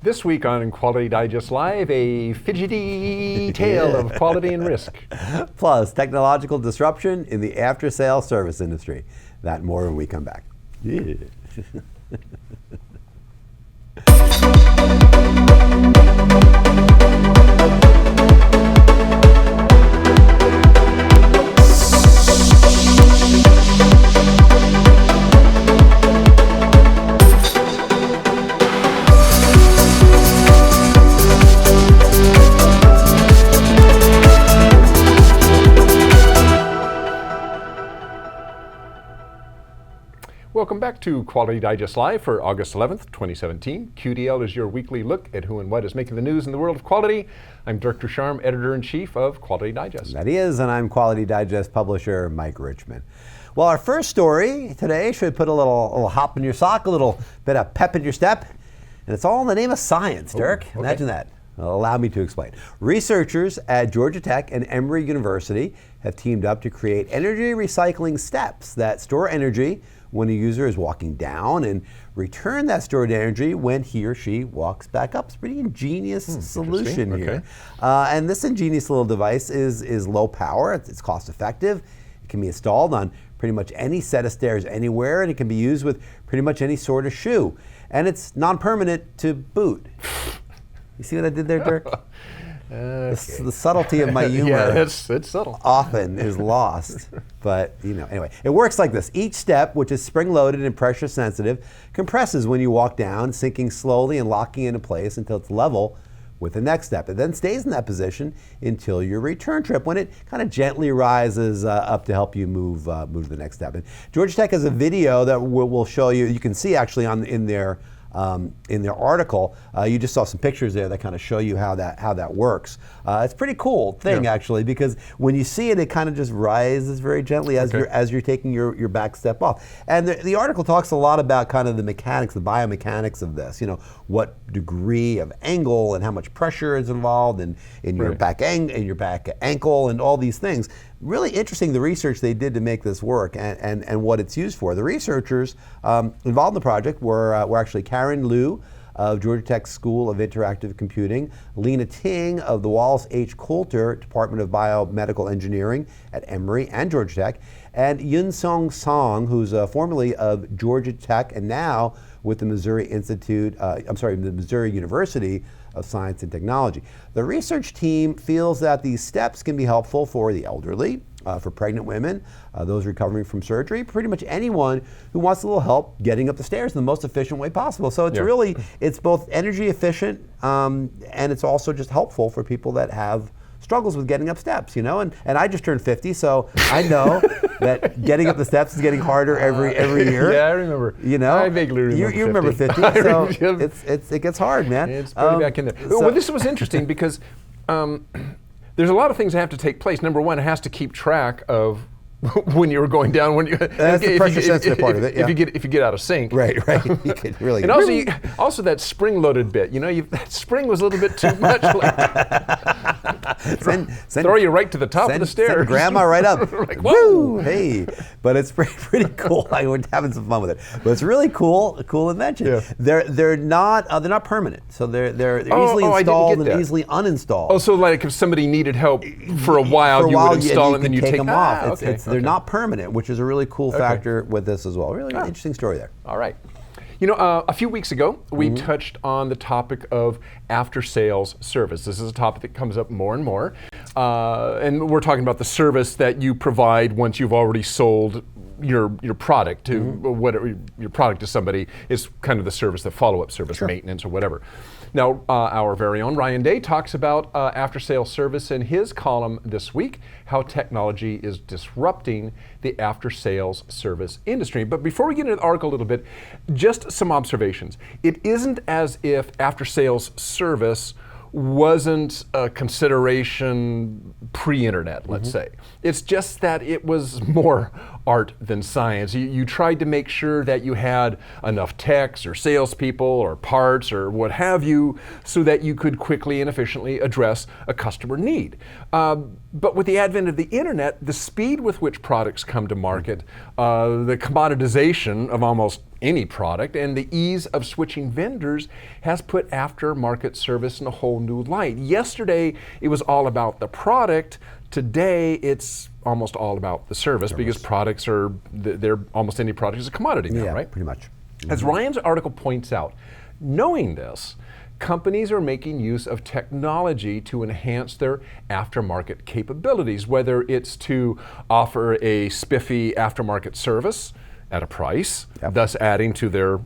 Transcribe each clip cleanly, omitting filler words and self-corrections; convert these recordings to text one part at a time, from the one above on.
This week on Quality Digest Live, a fidgety tale of quality and risk. Plus, technological disruption in the after-sales service industry. That and more when we come back. Yeah. Welcome back to Quality Digest Live for August 11th, 2017. QDL is your weekly look at who and what is making the news in the world of quality. I'm Dirk Ducharme, Editor-in-Chief of Quality Digest. That he is, and I'm Quality Digest publisher Mike Richmond. Well, our first story today should put a little hop in your sock, a little bit of pep in your step, and it's all in the name of science, Dirk. Okay. Imagine that. Allow me to explain. Researchers at Georgia Tech and Emory University have teamed up to create energy recycling steps that store energy when a user is walking down and return that stored energy when he or she walks back up. It's a pretty ingenious solution here. And this ingenious little device is low power, it's cost effective, it can be installed on pretty much any set of stairs anywhere, and it can be used with pretty much any sort of shoe. And it's non-permanent to boot. You see what I did there, Dirk? Okay. The subtlety of my humor it's subtle. Often is lost. But, anyway, it works like this. Each step, which is spring-loaded and pressure sensitive, compresses when you walk down, sinking slowly and locking into place until it's level with the next step. It then stays in that position until your return trip, when it kind of gently rises up to help you move to the next step. And Georgia Tech has a video that we'll show you. You can see actually in their article. You just saw some pictures there that kind of show you how that works. It's a pretty cool thing, actually, because when you see it, it kind of just rises very gently as you're taking your back step off. And the article talks a lot about kind of the mechanics, the biomechanics of this. What degree of angle and how much pressure is involved in your back ankle and all these things. Really interesting, the research they did to make this work and what it's used for. The researchers involved in the project were actually Karen Liu of Georgia Tech School of Interactive Computing, Lena Ting of the Wallace H. Coulter Department of Biomedical Engineering at Emory and Georgia Tech, and Yun-Sung Song, who's formerly of Georgia Tech and now with the Missouri University of Science and Technology. The research team feels that these steps can be helpful for the elderly, for pregnant women, those recovering from surgery, pretty much anyone who wants a little help getting up the stairs in the most efficient way possible. So it's it's both energy efficient and it's also just helpful for people that have struggles with getting up steps, and I just turned 50, so I know that getting up the steps is getting harder every year. Yeah, I remember. I vaguely remember. You remember 50, so it gets hard, man. It's pretty back in there. Well, this was interesting because there's a lot of things that have to take place. Number one, it has to keep track of when you were going down. That's the pressure sensitive part of it. Yeah. If you get out of sync. Right. You could really. And also that spring loaded bit. That spring was a little bit too much. Throw you right to the top of the stairs. Send grandma right up. Like, whoa! Hey, but it's pretty cool. We're having some fun with it. But it's really cool invention. Yeah. They're not permanent, so they're easily installed and easily uninstalled. Oh, so like if somebody needed help for a while, you would install and then you take them off. They're not permanent, which is a really cool factor with this as well. Really interesting story there. All right. A few weeks ago, we touched on the topic of after-sales service. This is a topic that comes up more and more. And we're talking about the service that you provide once you've already sold your product to whatever your product to somebody is kind of the service, the follow-up service, maintenance or whatever. Now, our very own Ryan Day talks about after-sales service in his column this week, how technology is disrupting the after-sales service industry. But before we get into the article a little bit, just some observations. It isn't as if after-sales service wasn't a consideration pre-internet, let's say. It's just that it was more art than science. You tried to make sure that you had enough techs or salespeople or parts or what have you so that you could quickly and efficiently address a customer need. But with the advent of the internet, the speed with which products come to market, the commoditization of almost any product, and the ease of switching vendors has put aftermarket service in a whole new light. Yesterday, it was all about the product. Today, it's almost all about the service because products are, they're almost any product is a commodity now, right? Pretty much. As Ryan's article points out, knowing this, companies are making use of technology to enhance their aftermarket capabilities, whether it's to offer a spiffy aftermarket service at a price, thus adding to their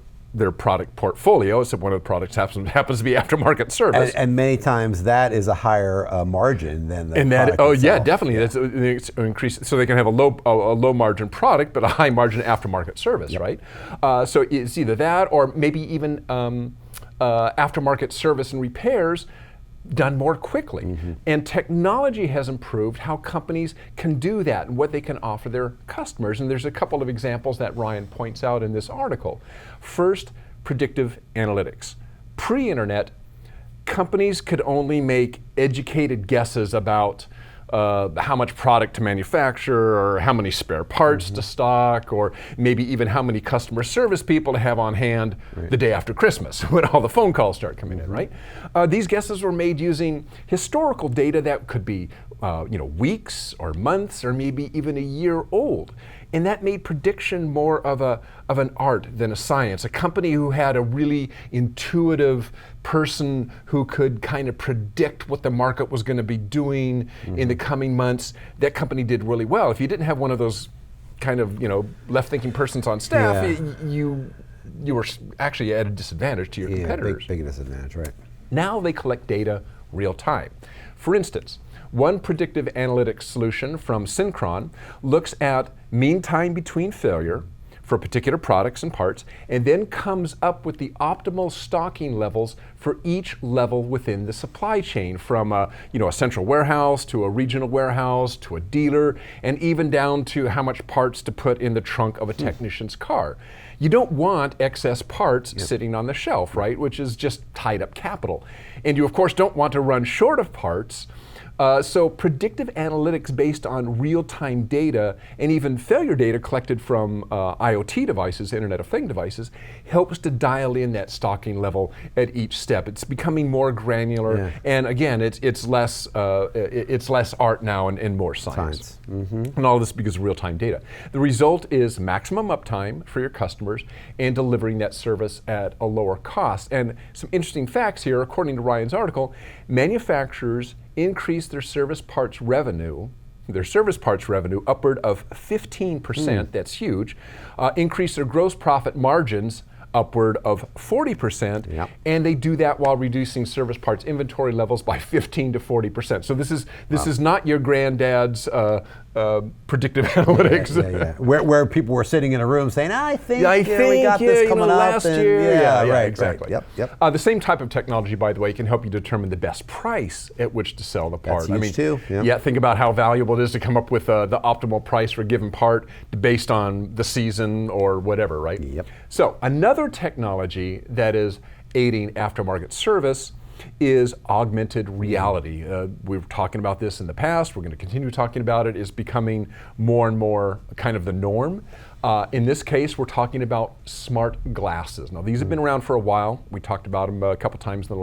product portfolio, except one of the products happens to be aftermarket service. And many times that is a higher margin than the product yeah, itself. definitely. That's an increase. So they can have a low margin product, but a high margin aftermarket service, right? So it's either that or maybe even aftermarket service and repairs done more quickly. And technology has improved how companies can do that and what they can offer their customers. And there's a couple of examples that Ryan points out in this article. First, predictive analytics. Pre-internet, companies could only make educated guesses about how much product to manufacture, or how many spare parts to stock, or maybe even how many customer service people to have on hand the day after Christmas when all the phone calls start coming in, right? These guesses were made using historical data that could be weeks or months or maybe even a year old. And that made prediction more of an art than a science. A company who had a really intuitive person who could kind of predict what the market was going to be doing in the coming months, that company did really well. If you didn't have one of those kind of left-thinking persons on staff, you were actually at a disadvantage to your competitors. Big disadvantage, right? Now they collect data real time. For instance, one predictive analytics solution from Synchron looks at mean time between failure for particular products and parts, and then comes up with the optimal stocking levels for each level within the supply chain, from a central warehouse to a regional warehouse to a dealer, and even down to how much parts to put in the trunk of a technician's car. You don't want excess parts sitting on the shelf, right? Which is just tied up capital. And you, of course, don't want to run short of parts. So predictive analytics based on real-time data and even failure data collected from IoT devices, Internet of Things devices, helps to dial in that stocking level at each step. It's becoming more granular, and again, it's less art now and more science. And all this because of real-time data. The result is maximum uptime for your customers and delivering that service at a lower cost. And some interesting facts here, according to Ryan's article, manufacturers increase their service parts revenue upward of 15%, that's huge, increase their gross profit margins upward of 40%, and they do that while reducing service parts inventory levels by 15 to 40%. So this is not your granddad's predictive analytics. Where people were sitting in a room saying, I think we got this coming up last year. Exactly. The same type of technology, by the way, can help you determine the best price at which to sell the part. That's huge too. Think about how valuable it is to come up with the optimal price for a given part based on the season or whatever, right? So another technology that is aiding aftermarket service is augmented reality. We were talking about this in the past. We're going to continue talking about it. It's becoming more and more kind of the norm. In this case, we're talking about smart glasses. Now, these have been around for a while. We talked about them a couple times in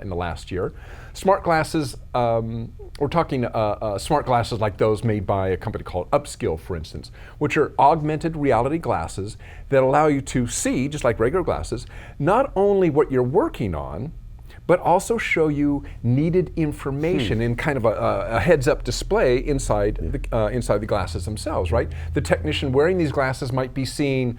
the last year. Smart glasses, we're talking smart glasses like those made by a company called Upskill, for instance, which are augmented reality glasses that allow you to see, just like regular glasses, not only what you're working on, but also show you needed information in kind of a heads-up display inside the glasses themselves, right? The technician wearing these glasses might be seeing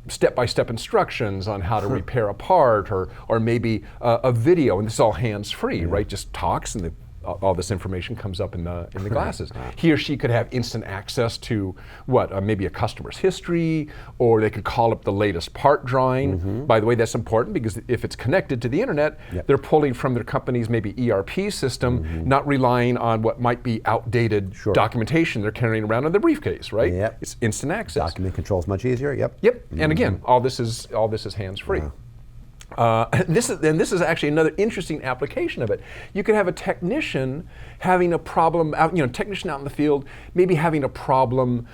step-by-step instructions on how to repair a part, or maybe a video, and this is all hands-free, right? Just talks, and all this information comes up in the glasses. He or she could have instant access to maybe a customer's history, or they could call up the latest part drawing. By the way, that's important because if it's connected to the internet, they're pulling from their company's maybe ERP system, not relying on what might be outdated documentation they're carrying around in their briefcase, right? It's instant access. Document control is much easier. And again, all this is hands-free. This is actually another interesting application of it. You could have a technician having a problem, technician out in the field, maybe having a problem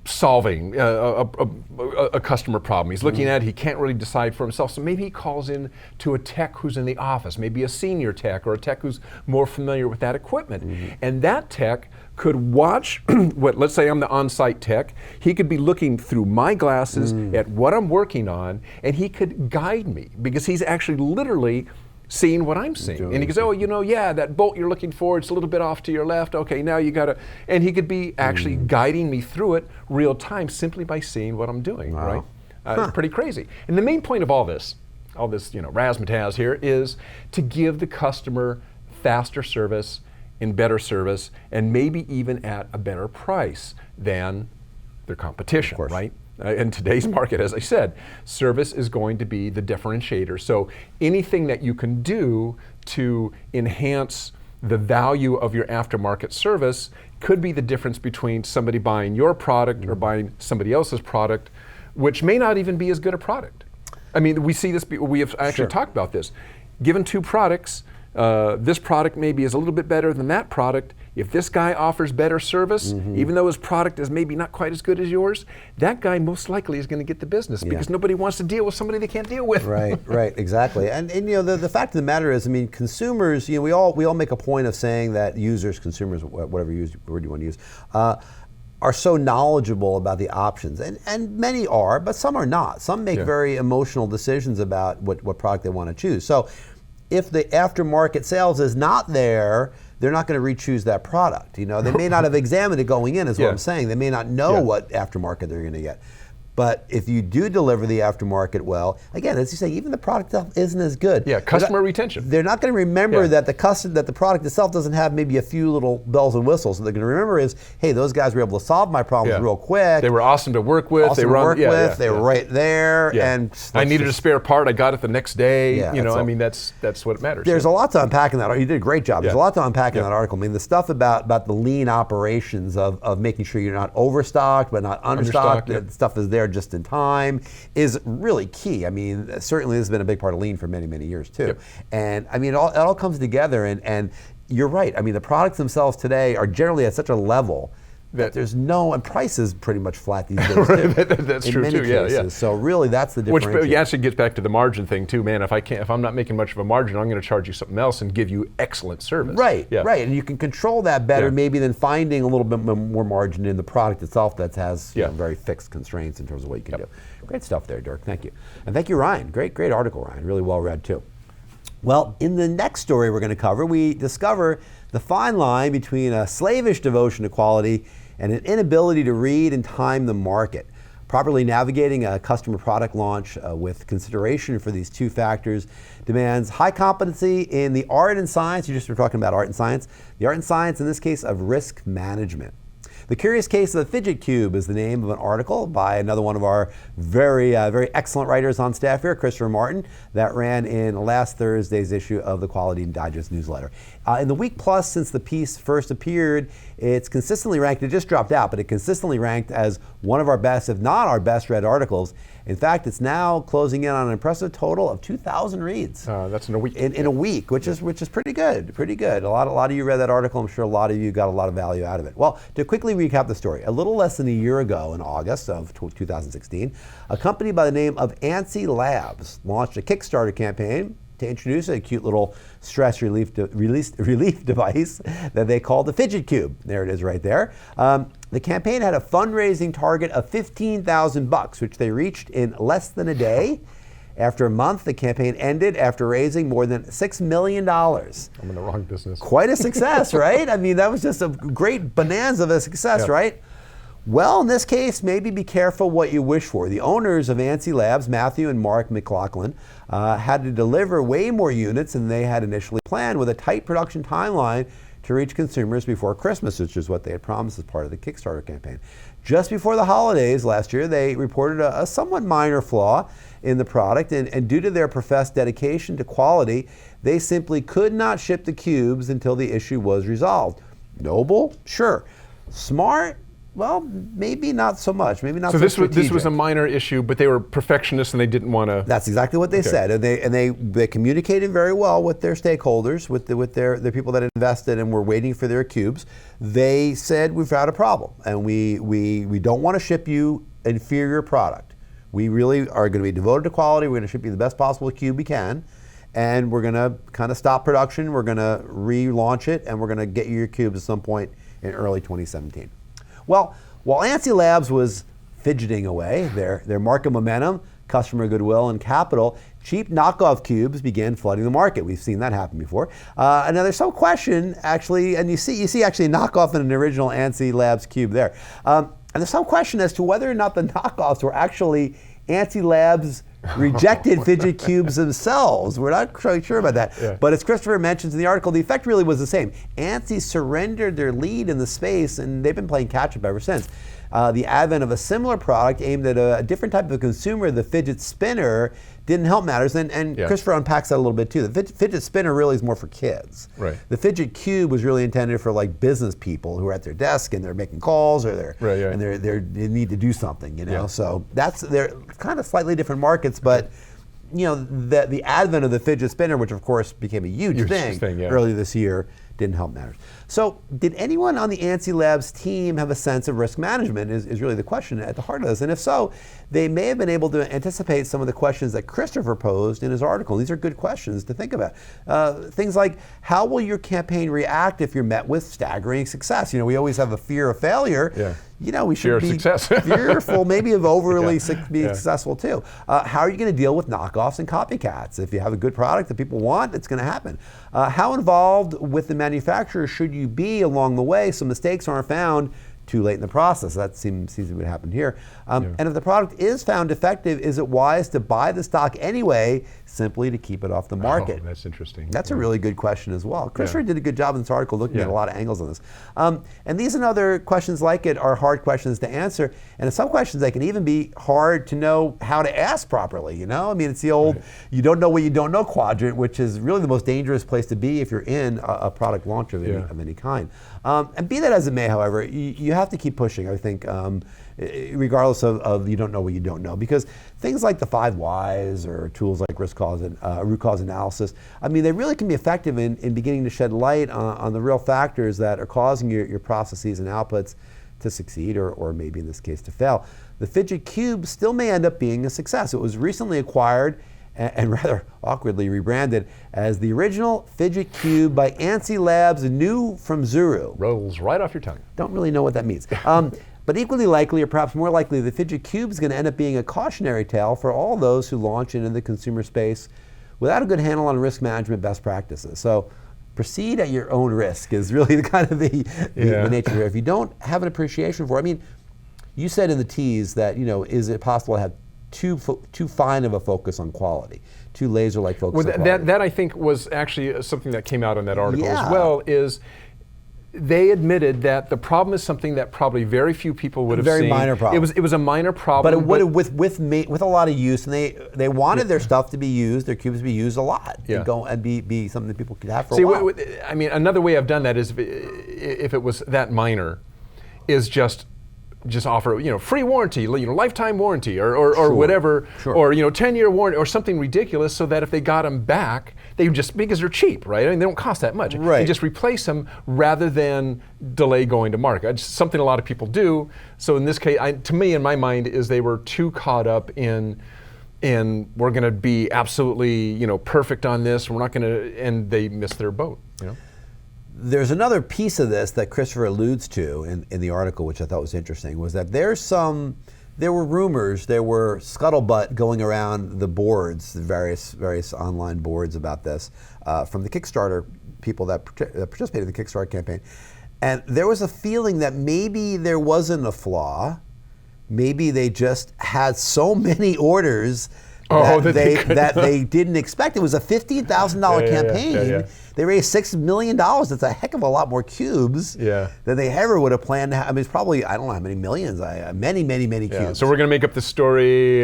solving a customer problem. He's looking at it, he can't really decide for himself, so maybe he calls in to a tech who's in the office, maybe a senior tech or a tech who's more familiar with that equipment. And that tech could watch let's say I'm the on-site tech, he could be looking through my glasses at what I'm working on, and he could guide me because he's actually literally seeing what I'm seeing. And he goes, oh, yeah, that bolt you're looking for, it's a little bit off to your left. Okay, now you gotta, and he could be actually guiding me through it real time simply by seeing what I'm doing, right? It's pretty crazy. And the main point of all this, razzmatazz here, is to give the customer faster service and better service, and maybe even at a better price than their competition, right? In today's market, as I said, service is going to be the differentiator. So anything that you can do to enhance the value of your aftermarket service could be the difference between somebody buying your product or buying somebody else's product, which may not even be as good a product. I mean, we see this, we have actually talked about this. Given two products, this product maybe is a little bit better than that product. If this guy offers better service, even though his product is maybe not quite as good as yours, that guy most likely is going to get the business because nobody wants to deal with somebody they can't deal with. Right, exactly. And the fact of the matter is, I mean, consumers, we all make a point of saying that users, consumers, whatever word you want to use, are so knowledgeable about the options, and many are, but some are not. Some make very emotional decisions about what product they want to choose. So if the aftermarket sales is not there, they're not going to re-choose that product. They may not have examined it going in, is what I'm saying. They may not know what aftermarket they're going to get. But if you do deliver the aftermarket well, again, as you say, even the product itself isn't as good. Yeah, customer retention. They're not going to remember that the product itself doesn't have maybe a few little bells and whistles. So they're going to remember is, hey, those guys were able to solve my problems real quick. They were awesome to work with. They were right there. And I needed a spare part. I got it the next day. I mean, that's what matters. There's a lot to unpack in that. You did a great job. There's a lot to unpack in that article. I mean, the stuff about the lean operations of making sure you're not overstocked but not understocked. The stuff is there just in time is really key. I mean, certainly this has been a big part of lean for many, many years too. And I mean, it all comes together, and you're right. I mean, the products themselves today are generally at such a level that there's and price is pretty much flat these days too. That's true too. Yeah. So really, that's the difference. Which actually gets back to the margin thing too, man. If I'm not making much of a margin, I'm going to charge you something else and give you excellent service. Right. And you can control that better maybe than finding a little bit more margin in the product itself that has very fixed constraints in terms of what you can do. Great stuff there, Dirk. Thank you, and thank you, Ryan. Great article, Ryan. Really well read too. Well, in the next story we're going to cover, we discover the fine line between a slavish devotion to quality and an inability to read and time the market. Properly navigating a customer product launch with consideration for these two factors demands high competency in the art and science. You just were talking about art and science. The art and science, in this case, of risk management. The Curious Case of the Fidget Cube is the name of an article by another one of our very excellent writers on staff here, Christopher Martin, that ran in last Thursday's issue of the Quality Digest newsletter. In the week plus since the piece first appeared, it's consistently ranked, it just dropped out, but it consistently ranked as one of our best, if not our best read articles. In fact, it's now closing in on an impressive total of 2,000 reads. That's in a week. In a week, which is pretty good, A lot of you read that article. I'm sure a lot of you got a lot of value out of it. Well, to quickly recap the story, a little less than a year ago in August of 2016, a company by the name of ANSI Labs launched a Kickstarter campaign to introduce a cute little stress relief device that they called the Fidget Cube. There it is right there. The campaign had a fundraising target of $15,000, which they reached in less than a day. After a month, the campaign ended after raising more than $6 million. I'm in the wrong business. Quite a success, right? I mean, that was just a great bonanza of a success, right? Well, in this case, maybe be careful what you wish for. The owners of ANSI Labs, Matthew and Mark McLaughlin, had to deliver way more units than they had initially planned, with a tight production timeline to reach consumers before Christmas, which is what they had promised as part of the Kickstarter campaign. Just before the holidays last year, they reported a somewhat minor flaw in the product, and due to their professed dedication to quality, they simply could not ship the cubes until the issue was resolved. Noble? Sure. Smart? Well, maybe not so much. Maybe not so this strategic. was a minor issue, but they were perfectionists and they didn't want to. That's exactly what they said, and they communicated very well with their stakeholders, with their people that invested and were waiting for their cubes. They said, we've had a problem, and we don't want to ship you inferior product. We really are going to be devoted to quality. We're going to ship you the best possible cube we can, and we're going to kind of stop production. We're going to relaunch it, and we're going to get you your cubes at some point in early 2017. Well, while ANSI Labs was fidgeting away their market momentum, customer goodwill, and capital, cheap knockoff cubes began flooding the market. We've seen that happen before. And now there's some question, actually, and you see actually a knockoff in an original ANSI Labs cube there. And there's some question as to whether or not the knockoffs were actually ANSI Labs rejected fidget cubes themselves. We're not quite sure about that. Yeah. But as Christopher mentions in the article, the effect really was the same. ANSI surrendered their lead in the space, and they've been playing catch-up ever since. The advent of a similar product aimed at a different type of consumer, the fidget spinner, didn't help matters. And Christopher unpacks that a little bit too. The fidget spinner really is more for kids. Right. The fidget cube was really intended for like business people who are at their desk and they're making calls or they need to do something, you know. Yeah. So they're kind of slightly different markets, but you know, the advent of the fidget spinner, which of course became a huge thing earlier this year, didn't help matters. So did anyone on the ANSI Labs team have a sense of risk management is really the question at the heart of this. And if so, they may have been able to anticipate some of the questions that Christopher posed in his article. These are good questions to think about. Things like, how will your campaign react if you're met with staggering success? You know, we always have a fear of failure. Yeah. You know, we should be fearful maybe of overly being successful too. How are you going to deal with knockoffs and copycats? If you have a good product that people want, it's going to happen. How involved with the manufacturer should you be along the way so mistakes aren't found too late in the process? That seems to what happened here. And if the product is found defective, is it wise to buy the stock anyway, simply to keep it off the market? Oh, that's interesting. That's a really good question as well. Christopher did a good job in this article looking at a lot of angles on this. And these and other questions like it are hard questions to answer. And in some questions, they can even be hard to know how to ask properly, you know? I mean, it's the old, you don't know what you don't know quadrant, which is really the most dangerous place to be if you're in a product launch of any kind. And be that as it may, however, you have to keep pushing, I think, regardless of you don't know what you don't know. Because things like the 5 whys or tools like root cause analysis, I mean, they really can be effective in beginning to shed light on the real factors that are causing your processes and outputs to succeed or maybe in this case to fail. The fidget cube still may end up being a success. It was recently acquired and rather awkwardly rebranded as the original fidget cube by ANSI Labs, new from Zuru. Rolls right off your tongue. Don't really know what that means. But equally likely, or perhaps more likely, the fidget cube is going to end up being a cautionary tale for all those who launch into the consumer space without a good handle on risk management best practices. So proceed at your own risk is really the kind of the nature here. If you don't have an appreciation for it, I mean, you said in the tease that, you know, is it possible to have too fine of a focus on quality, too laser-like focus on quality? That I think was actually something that came out in that article as well, is they admitted that the problem is something that probably very few people would have seen. Very minor problem. It was a minor problem. But it would with a lot of use, and they wanted their stuff to be used, their cubes to be used a lot, and be something that people could have for a while. I mean, another way I've done that is if it was that minor, is just offer, you know, free warranty, you know, lifetime warranty or whatever, or, you know, 10-year warranty or something ridiculous, so that if they got them back, they just, because they're cheap, right? I mean, they don't cost that much. Right. They just replace them rather than delay going to market. It's something a lot of people do. So in this case, to me, in my mind, is they were too caught up in we're going to be absolutely, you know, perfect on this. We're not going to, and they missed their boat, you know? There's another piece of this that Christopher alludes to in the article, which I thought was interesting, was that there were rumors, there were scuttlebutt going around the boards, the various online boards about this, from the Kickstarter people that participated in the Kickstarter campaign. And there was a feeling that maybe there wasn't a flaw, maybe they just had so many orders that they didn't expect. It was a $15,000 campaign. They raised $6 million. That's a heck of a lot more cubes than they ever would have planned to have. I mean, it's probably, I don't know how many millions, many cubes. So we're going to make up the story.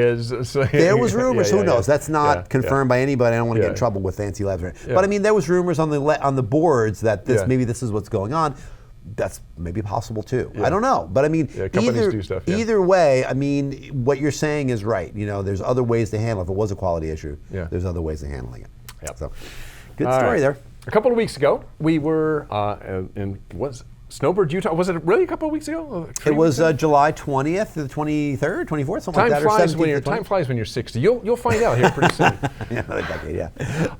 There was rumors. Who knows? That's not confirmed by anybody. I don't want to get in trouble with ANSI Labs. But I mean, there was rumors on the boards that maybe this is what's going on. that's maybe possible too. I don't know, but I mean, companies do stuff, either way, I mean, what you're saying is right. You know, there's other ways to handle it. If it was a quality issue, there's other ways of handling it. Yep. So, good story there. A couple of weeks ago, we were in Snowbird, Utah. Was it really a couple of weeks ago? It was July 20th, the 23rd, 24th, something like that. Time flies when you're 60. You'll find out here pretty soon. Another decade, yeah.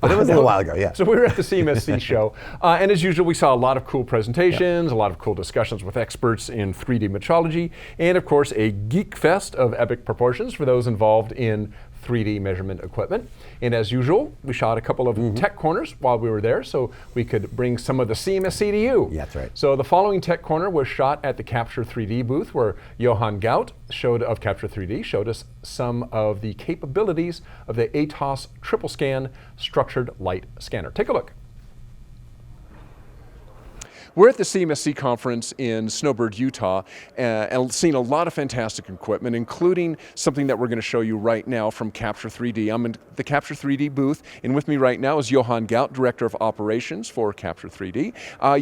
But it was a little while ago, yeah. So we were at the CMSC show, and as usual, we saw a lot of cool presentations, a lot of cool discussions with experts in 3D metrology, and of course, a geek fest of epic proportions for those involved in 3D measurement equipment. And as usual, we shot a couple of tech corners while we were there so we could bring some of the CMSC to you. Yeah, that's right. So the following tech corner was shot at the Capture 3D booth where Johan Gout of Capture 3D showed us some of the capabilities of the ATOS triple scan structured light scanner. Take a look. We're at the CMSC conference in Snowbird, Utah, and seeing a lot of fantastic equipment, including something that we're going to show you right now from Capture 3D. I'm in the Capture 3D booth, and with me right now is Johan Gout, Director of Operations for Capture 3D.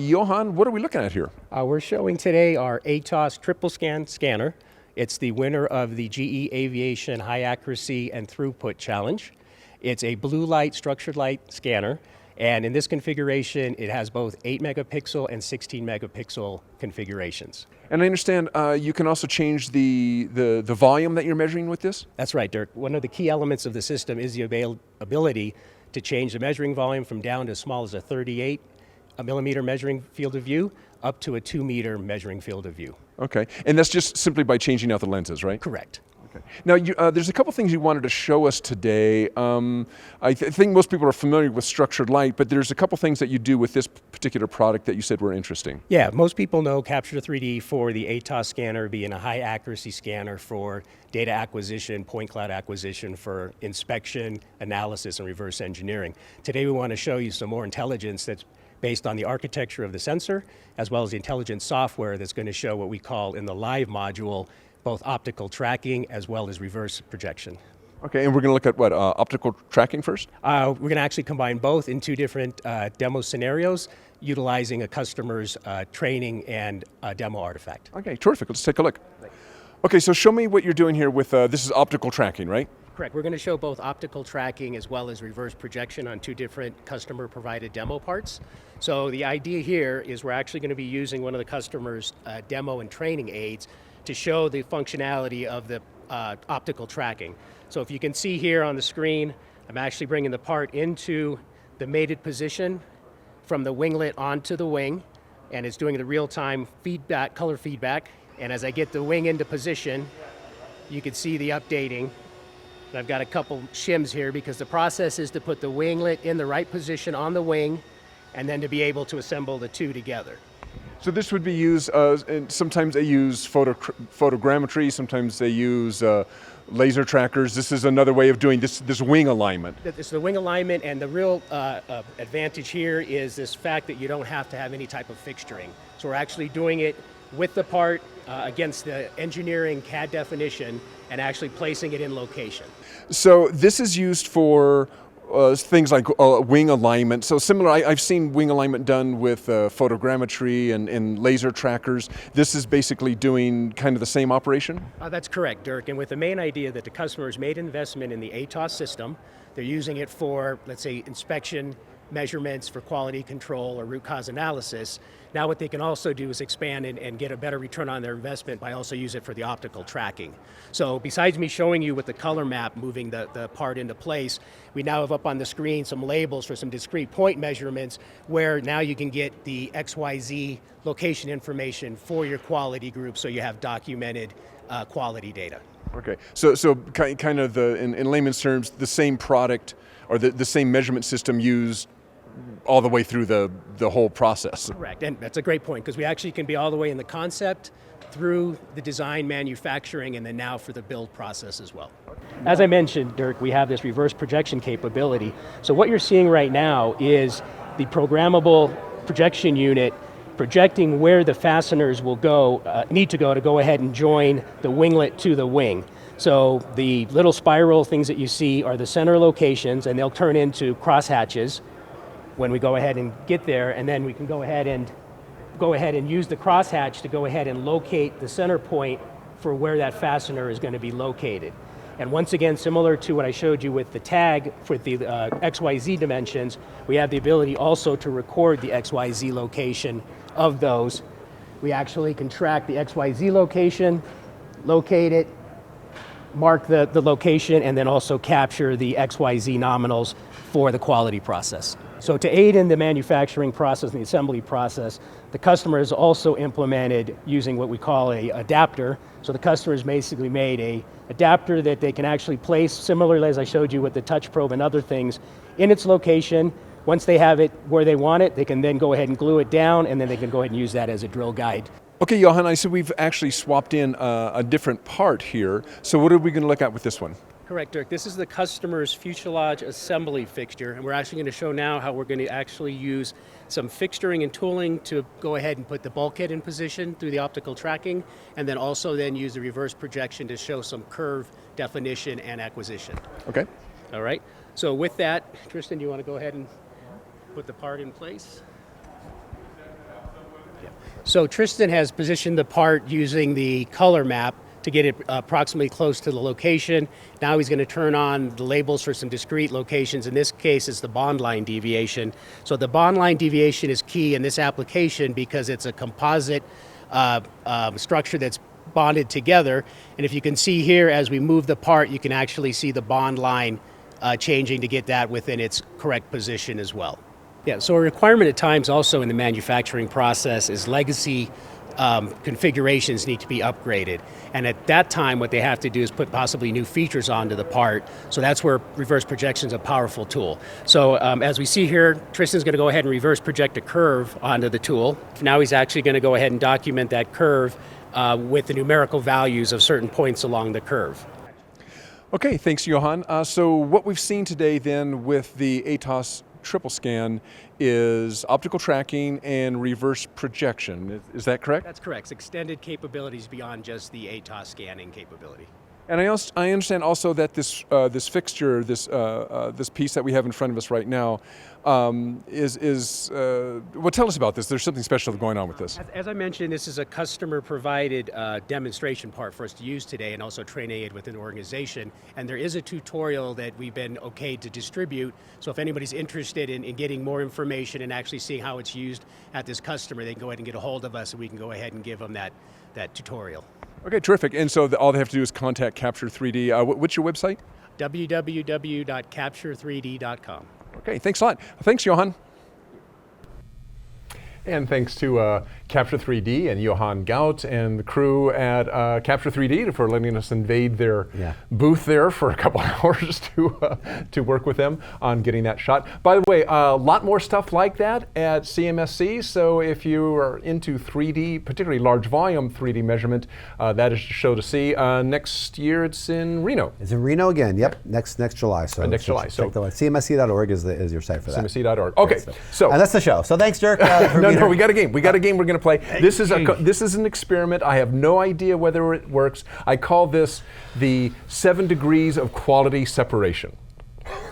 Johan, what are we looking at here? We're showing today our ATOS triple scan scanner. It's the winner of the GE Aviation High Accuracy and Throughput Challenge. It's a blue light structured light scanner. And in this configuration, it has both 8 megapixel and 16 megapixel configurations. And I understand you can also change the volume that you're measuring with this? That's right, Dirk. One of the key elements of the system is the ability to change the measuring volume from down to as small as a 38 millimeter measuring field of view up to a 2 meter measuring field of view. Okay, and that's just simply by changing out the lenses, right? Correct. Now, there's a couple things you wanted to show us today. I think most people are familiar with structured light, but there's a couple things that you do with this particular product that you said were interesting. Yeah, most people know Capture 3D for the ATOS scanner being a high accuracy scanner for data acquisition, point cloud acquisition, for inspection, analysis, and reverse engineering. Today we want to show you some more intelligence that's based on the architecture of the sensor, as well as the intelligent software that's going to show what we call in the live module both optical tracking as well as reverse projection. Okay, and we're going to look at what, optical tracking first? We're going to actually combine both in two different demo scenarios, utilizing a customer's training and demo artifact. Okay, terrific. Let's take a look. Okay, so show me what you're doing here with, this is optical tracking, right? Correct. We're going to show both optical tracking as well as reverse projection on two different customer-provided demo parts. So the idea here is we're actually going to be using one of the customer's demo and training aids to show the functionality of the optical tracking. So if you can see here on the screen, I'm actually bringing the part into the mated position from the winglet onto the wing, and it's doing the real-time feedback, color feedback. And as I get the wing into position, you can see the updating. And I've got a couple shims here because the process is to put the winglet in the right position on the wing and then to be able to assemble the two together. So this would be used, and sometimes they use photogrammetry, sometimes they use laser trackers. This is another way of doing this wing alignment. It's the wing alignment, and the real advantage here is this fact that you don't have to have any type of fixturing. So we're actually doing it with the part against the engineering CAD definition and actually placing it in location. So this is used for things like wing alignment. So similar, I've seen wing alignment done with photogrammetry and laser trackers. This is basically doing kind of the same operation? That's correct, Dirk. And with the main idea that the customer's made investment in the ATOS system, they're using it for, let's say, inspection, measurements for quality control or root cause analysis. Now what they can also do is expand and get a better return on their investment by also use it for the optical tracking. So besides me showing you with the color map moving the part into place, we now have up on the screen some labels for some discrete point measurements where now you can get the XYZ location information for your quality group so you have documented quality data. Okay, so kind of in layman's terms, the same product or the same measurement system used all the way through the whole process. Correct, and that's a great point because we actually can be all the way in the concept through the design, manufacturing, and then now for the build process as well. As I mentioned, Dirk, we have this reverse projection capability. So what you're seeing right now is the programmable projection unit projecting where the fasteners will need to go ahead and join the winglet to the wing. So the little spiral things that you see are the center locations, and they'll turn into crosshatches when we go ahead and get there, and then we can go ahead and go ahead and use the crosshatch to go ahead and locate the center point for where that fastener is going to be located. And once again, similar to what I showed you with the tag for the XYZ dimensions, we have the ability also to record the XYZ location of those. We actually can track the XYZ location, locate it, mark the location, and then also capture the XYZ nominals for the quality process. So to aid in the manufacturing process and the assembly process, the customer has also implemented using what we call a adapter. So the customer has basically made a adapter that they can actually place, similarly as I showed you with the touch probe and other things, in its location. Once they have it where they want it, they can then go ahead and glue it down, and then they can go ahead and use that as a drill guide. Okay, Johan, I said we've actually swapped in a different part here. So what are we going to look at with this one? Correct, Dirk. This is the customer's fuselage assembly fixture, and we're actually going to show now how we're going to actually use some fixturing and tooling to go ahead and put the bulkhead in position through the optical tracking, and then also then use the reverse projection to show some curve definition and acquisition. Okay. All right. So with that, Tristan, do you want to go ahead and put the part in place? Yeah. So Tristan has positioned the part using the color map to get it approximately close to the location. Now he's going to turn on the labels for some discrete locations. In this case, it's the bond line deviation. So the bond line deviation is key in this application because it's a composite structure that's bonded together. And if you can see here, as we move the part, you can actually see the bond line changing to get that within its correct position as well. Yeah, so a requirement at times also in the manufacturing process is legacy configurations need to be upgraded. And at that time, what they have to do is put possibly new features onto the part. So that's where reverse projection is a powerful tool. So as we see here, Tristan's going to go ahead and reverse project a curve onto the tool. Now he's actually going to go ahead and document that curve with the numerical values of certain points along the curve. Okay, thanks, Johan. So what we've seen today then with the ATOS triple scan is optical tracking and reverse projection. Is that correct? That's correct. It's extended capabilities beyond just the ATOS scanning capability. And I understand also that this fixture, this piece that we have in front of us right now, is well, tell us about this. There's something special going on with this. As I mentioned, this is a customer-provided demonstration part for us to use today, and also train aid within the organization. And there is a tutorial that we've been okayed to distribute. So if anybody's interested in getting more information and actually seeing how it's used at this customer, they can go ahead and get a hold of us, and we can go ahead and give them that tutorial. Okay, terrific. And so all they have to do is contact Capture 3D. What's your website? www.capture3d.com. Okay, thanks a lot. Thanks, Johan. And thanks to Capture 3D and Johan Gout and the crew at Capture 3D for letting us invade their booth there for a couple hours to work with them on getting that shot. By the way, a lot more stuff like that at CMSC, so if you are into 3D, particularly large volume 3D measurement, that is a show to see. Next year it's in Reno. It's in Reno again, yep, next July. So next July. So CMSC.org is your site for that. CMSC.org. Okay, so and that's the show. So thanks, Dirk. No, we got a game. We got a game we're going to play. This is an experiment. I have no idea whether it works. I call this the 7 degrees of quality separation.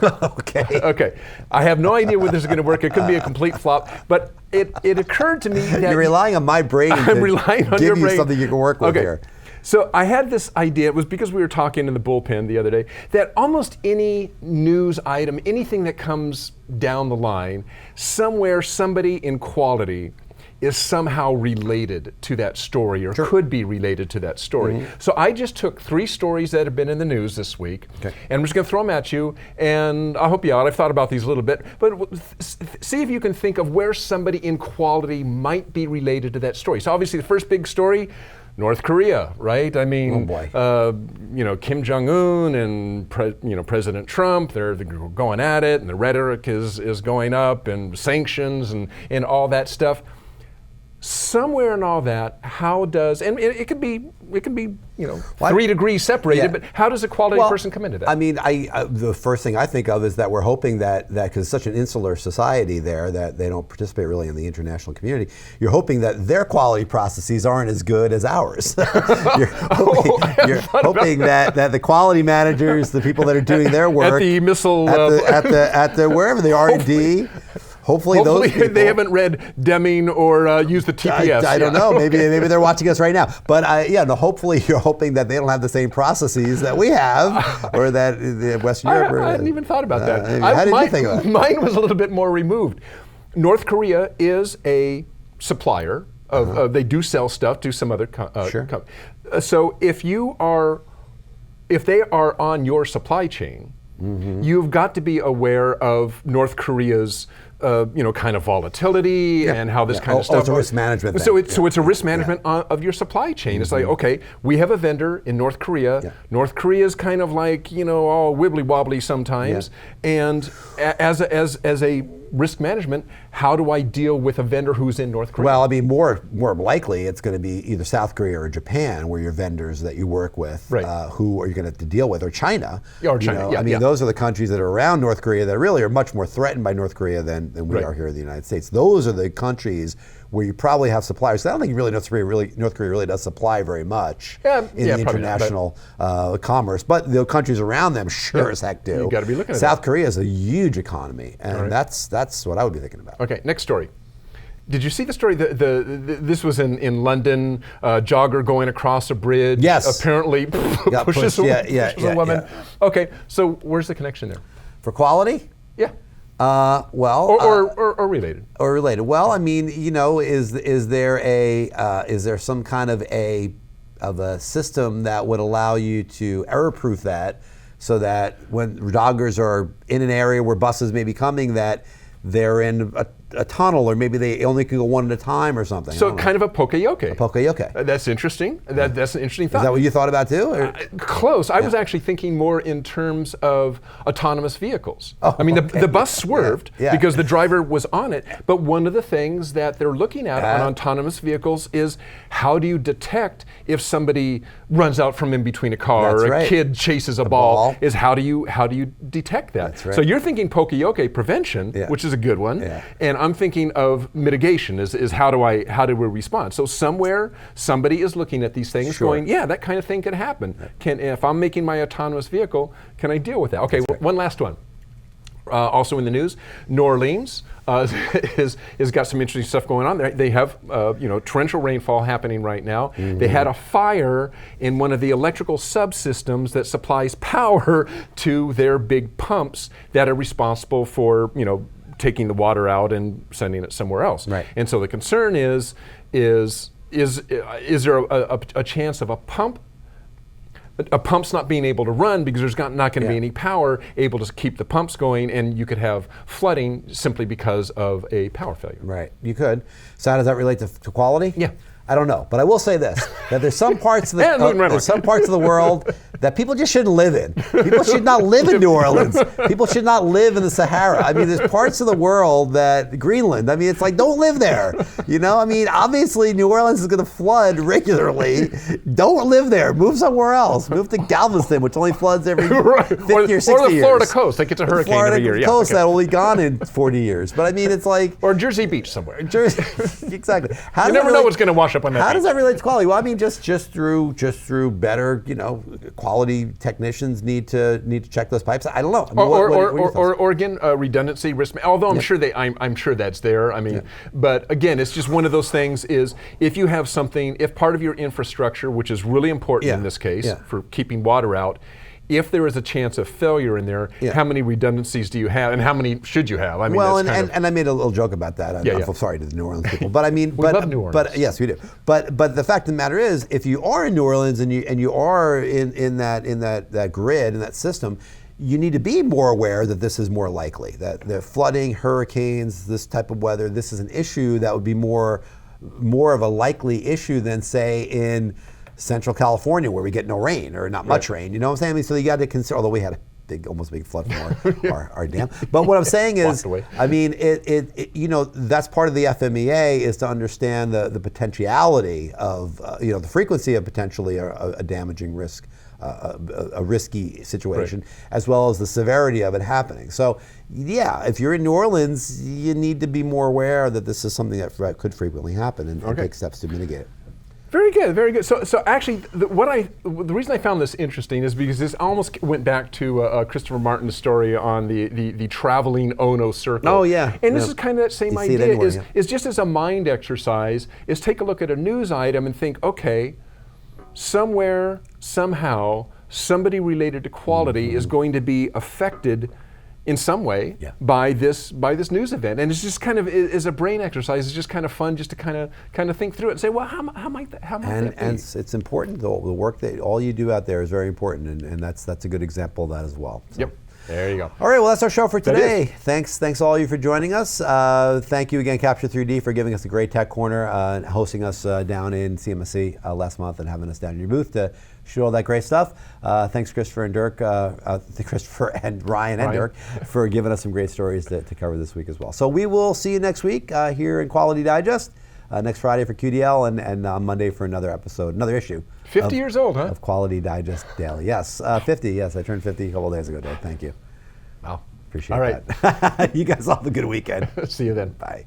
Okay. Okay. I have no idea whether this is going to work. It could be a complete flop. But it occurred to me that you're relying on my brain. I'm relying on your brain. Give you something you can work with here. So I had this idea, it was because we were talking in the bullpen the other day, that almost any news item, anything that comes down the line, somewhere somebody in quality is somehow related to that story, or could be related to that story. Mm-hmm. So I just took 3 stories that have been in the news this week, and I'm just going to throw them at you, and I'll help you out. I've thought about these a little bit, but see if you can think of where somebody in quality might be related to that story. So obviously the first big story, North Korea, right? I mean, Kim Jong-un and President Trump, they're going at it, and the rhetoric is going up, and sanctions and all that stuff. Somewhere in all that, how does, and it could be 3 degrees separated, but how does a quality person come into that? I mean, the first thing I think of is that we're hoping that because it's such an insular society there that they don't participate really in the international community, you're hoping that their quality processes aren't as good as ours. You're hoping that the quality managers, the people that are doing their work at the missile at the wherever the R&D, Hopefully Hopefully those people, they haven't read Deming or used the TPS. I don't know. Maybe they're watching us right now. But hopefully you're hoping that they don't have the same processes that we have, or that the Western Europe. I hadn't even thought about that. How did you think about it? Mine was a little bit more removed. North Korea is a supplier of. They do sell stuff to some other. Sure. So if they are on your supply chain, you've got to be aware of North Korea's. Kind of volatility and how this kind of stuff. It's a risk management thing. So it's a risk management of your supply chain. It's like, okay, we have a vendor in North Korea. Yeah. North Korea is kind of like, all wibbly wobbly sometimes. Yeah. And as a risk management, how do I deal with a vendor who's in North Korea? Well, I mean, more likely it's going to be either South Korea or Japan, where your vendors that you work with, who are you going to have to deal with, or China. Or China. Those are the countries that are around North Korea that really are much more threatened by North Korea than we are here in the United States. Those are the countries where you probably have suppliers. So I don't think North Korea really does supply very much in the international commerce, but the countries around them sure as heck do. You got to be looking at South Korea is a huge economy, and that's what I would be thinking about. Okay, next story. Did you see the story? This was in London. Jogger going across a bridge. Yes. Apparently pushes a woman. Yeah. Okay, so where's the connection there? For quality? Yeah. Or related. Or related. Well, I mean, is there some kind of a system that would allow you to error-proof that, so that when joggers are in an area where buses may be coming, that they're in a tunnel, or maybe they only can go one at a time or something. So kind of a poke-yoke. A poke-yoke. That's interesting. That's an interesting thought. Is that what you thought about too? Close. I was actually thinking more in terms of autonomous vehicles. The bus swerved because the driver was on it, but one of the things that they're looking at on autonomous vehicles is, how do you detect if somebody runs out from in between a car, or a kid chases a ball, is how do you detect that? That's right. So you're thinking poke-yoke prevention, which is a good one, and I'm thinking of mitigation is how do we respond? So somewhere somebody is looking at these things going, that kind of thing can happen. If I'm making my autonomous vehicle, can I deal with that? Okay, one last one. Also in the news, New Orleans has got some interesting stuff going on there. They have torrential rainfall happening right now. They had a fire in one of the electrical subsystems that supplies power to their big pumps that are responsible for taking the water out and sending it somewhere else. Right. And so the concern is there a chance of a pump's not being able to run because there's not going to be any power able to keep the pumps going, and you could have flooding simply because of a power failure. Right, you could. So how does that relate to quality? Yeah. I don't know, but I will say this: that there's some parts of the world that people just shouldn't live in. People should not live in New Orleans. People should not live in the Sahara. I mean, there's parts of the world that Greenland. I mean, it's like, don't live there. I mean, obviously New Orleans is going to flood regularly. Don't live there. Move somewhere else. Move to Galveston, which only floods every 50 or 60 years. Or the Florida coast that gets a hurricane every year. The coast that will be gone in 40 years. But I mean, it's like, or Jersey Beach somewhere. Exactly. You never know what's going to wash up on that. How does that relate to quality? Well, I mean, just through better, quality technicians need to check those pipes. I don't know. I mean, or again, redundancy risk. Although I'm sure that's there. I mean, but again, it's just one of those things. Is if you have something, if part of your infrastructure, which is really important in this case for keeping water out, if there is a chance of failure in there, how many redundancies do you have, and how many should you have? I mean, and I made a little joke about that. I'm sorry to the New Orleans people, but I mean, we love New Orleans. But yes, we do. But the fact of the matter is, if you are in New Orleans and you are in that grid, in that system, you need to be more aware that this is more likely, that the flooding, hurricanes, this type of weather, this is an issue that would be more of a likely issue than, say, in Central California, where we get no rain or not much rain. You know what I'm saying? I mean, so you got to consider, although we had a almost big flood from our dam. But what I'm saying is, I mean, that's part of the FMEA, is to understand the potentiality of, the frequency of potentially a damaging risk, a risky situation, as well as the severity of it happening. So, if you're in New Orleans, you need to be more aware that this is something that could frequently happen and take steps to mitigate it. Very good, very good. So actually, the reason I found this interesting is because this almost went back to Christopher Martin's story on the traveling Ono circle. Oh yeah. And this is kind of that same You see it idea. anywhere, Is just as a mind exercise, is take a look at a news item and think, okay, somewhere, somehow, somebody related to quality is going to be affected in some way by this news event, and it's just kind of is a brain exercise. It's just kind of fun, just to kind of think through it and say, well, how might that be? And it's important. The work that all you do out there is very important, and that's a good example of that as well. So. Yep. There you go. All right, well, that's our show for today. Thanks all of you for joining us. Thank you again, Capture 3D, for giving us a great tech corner and hosting us down in CMSC last month and having us down in your booth to shoot all that great stuff. Thanks, Christopher and Dirk, Christopher and Ryan and Dirk, for giving us some great stories to cover this week as well. So we will see you next week here in Quality Digest. Next Friday for QDL, and on Monday for another episode, another issue. 50 years old, huh? Of Quality Digest Daily. Yes, 50. Yes, I turned 50 a couple of days ago, Dave. Thank you. Wow. Appreciate All right. that. You guys all have a good weekend. See you then. Bye.